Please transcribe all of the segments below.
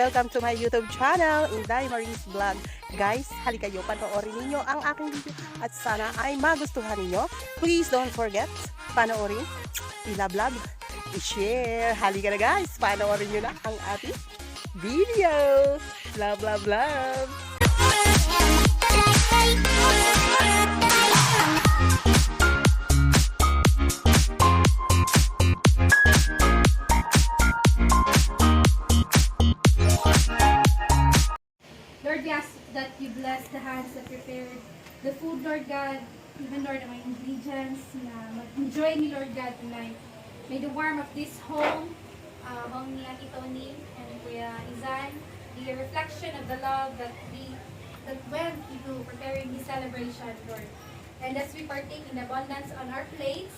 Welcome to my YouTube channel, Inday Marie's Vlog. Guys, halika kayo, panoorin ninyo ang aking video at sana ay magustuhan ninyo. Please don't forget, panoorin, i-love, i-share. Halika na guys, panoorin nyo na ang ating video. Love. Lord, we ask that you bless the hands that prepared the food, Lord God, even Lord, ang mga ingredients na mag-enjoy ni Lord God tonight. May the warmth of this home, among ni Ate Tony and Kuya Izan, the reflection of the love that went into preparing this celebration, Lord. And as we partake in abundance on our plates,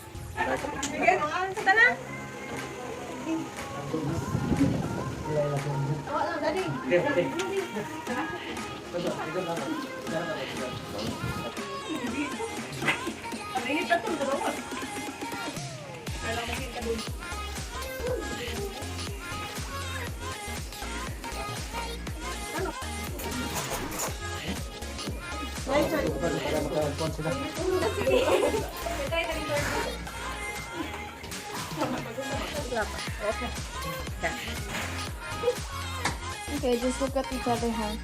Okay, just look at each other, huh?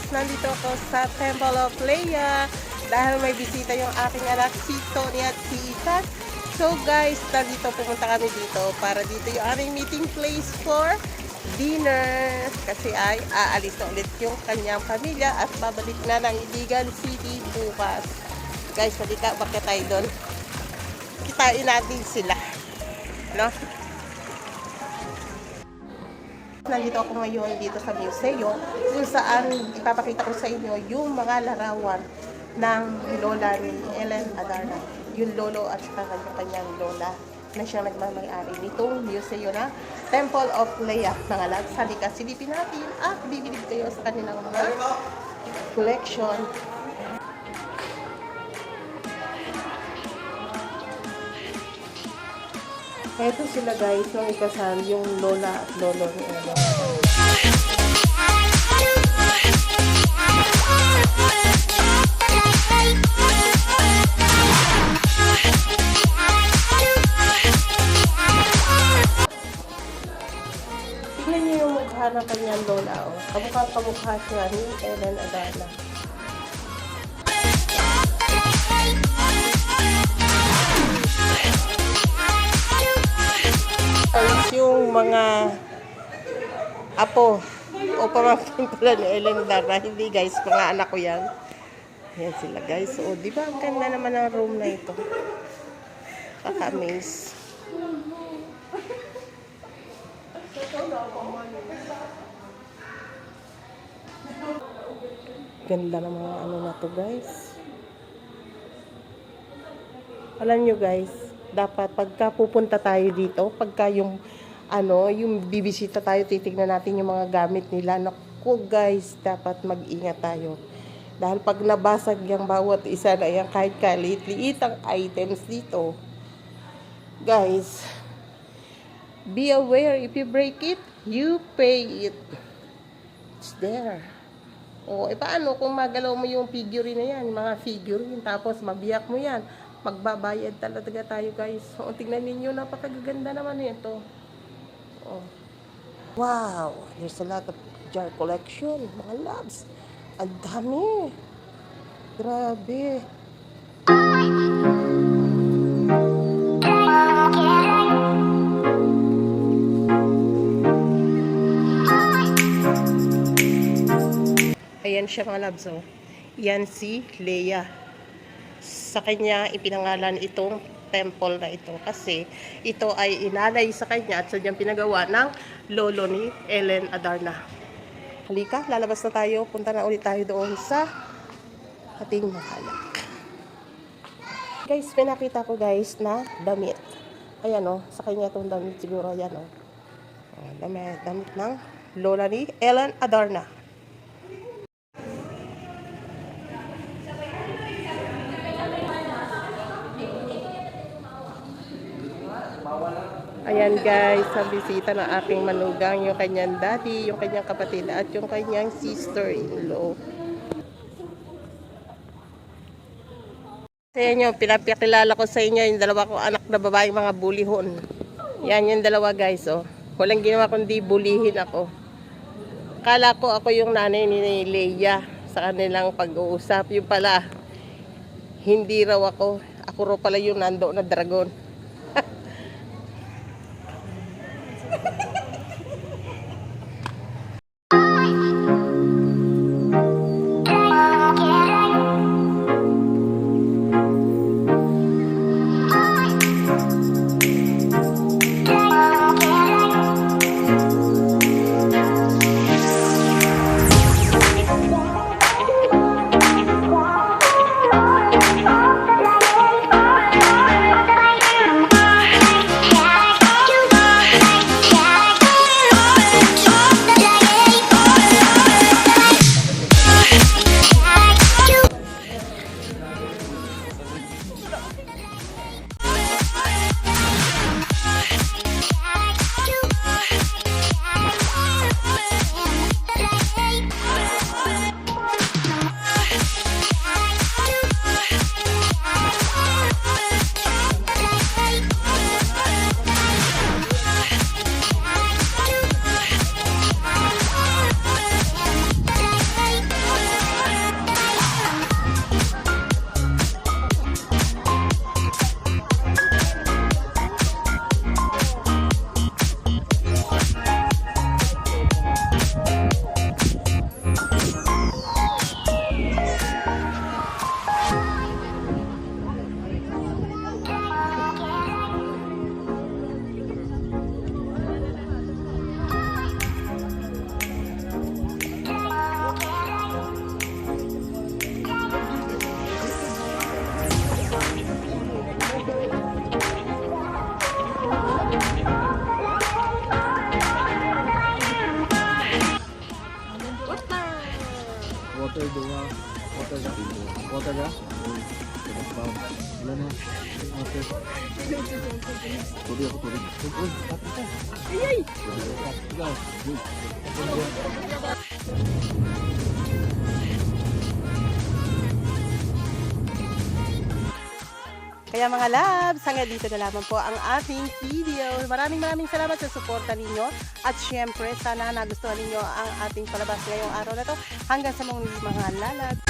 Nandito ako sa Temple of Leia dahil may bisita yung aking anak si Tony at si Ethan. So guys, nandito pumunta kami dito para dito yung aming meeting place for dinner kasi ay aalis na ulit yung kanyang pamilya at babalik na ng Iligan City bukas. Guys, halika, bakit tayo doon? Kitain natin sila, no? Nandito ako ngayon dito sa museo kung saan ipapakita ko sa inyo yung mga larawan ng lola ni Ellen Adarna. Yung lolo at saka kanyang lola na siyang nagmamayari nitong museo na Temple of Leia. Mga lads, halika, silipin natin at bibilib kayo sa kanilang mga collection. Ito sila guys, yung ikasal, yung lola at lolo ni Ellen. Tignan niyo yung mukha ng kanyang lola. Oh. Kamukha siya ni Ellen Adarna. mga apo o pamangkin pala ni Ellen Darna. Hindi guys, mga anak ko yan. Yan sila guys. O, di ba ang ganda naman ng room na ito? Kaka-amaze. Ganda ng mga ano na to guys. Alam nyo guys, dapat pagka pupunta tayo dito, pagka yung yung bibisita tayo, titignan natin yung mga gamit nila. Naku guys, dapat mag-ingat tayo. Dahil pag nabasag yung bawat isa na yan, kahit kaliit-liit ang items dito, guys, be aware, if you break it, you pay it. It's there. O, paano kung magalaw mo yung figurine na yan, mga figurine, tapos mabiyak mo yan, magbabayad talaga tayo guys. O, tingnan ninyo, napakaganda naman ito. Oh. Wow, there's a lot of jar collection, mga loves. Ang dami. Grabe. Ayan siya mga loves. Oh. Yan si Leia. Sa kanya ipinangalan itong temple na ito kasi ito ay inalay sa kanya at sadyang pinagawa ng lolo ni Ellen Adarna. Halika, lalabas na tayo. Punta na ulit tayo doon sa ating mahalak. Guys, pinakita ko guys na damit. Ayan o, sa kanya itong damit siguro. Ayan o. Damit ng lola ni Ellen Adarna. Ayan guys, sa bisita ng aking manugang, yung kanyang daddy, yung kanyang kapatid, at yung kanyang sister-in-law. Sa inyo, pinapakilala ko sa inyo yung dalawa kong anak na babaeng mga bulihon. Yan yung dalawa guys, oh. Walang ginawa kundi bulihin ako. Kala ko ako yung nanay ni Leia sa kanilang pag-uusap. Yung pala, hindi raw ako. Ako raw pala yung nando na dragon. Water doa, water ga, water ga. Ilan na? Water. Tubig ako tubig. Tubig. Ayay. Kaya mga labs, hanggang dito na lamang po ang ating video. Maraming salamat sa suporta ninyo. At syempre, sana nagustuhan ninyo ang ating palabas ngayong araw na to. Hanggang sa mga lalabs.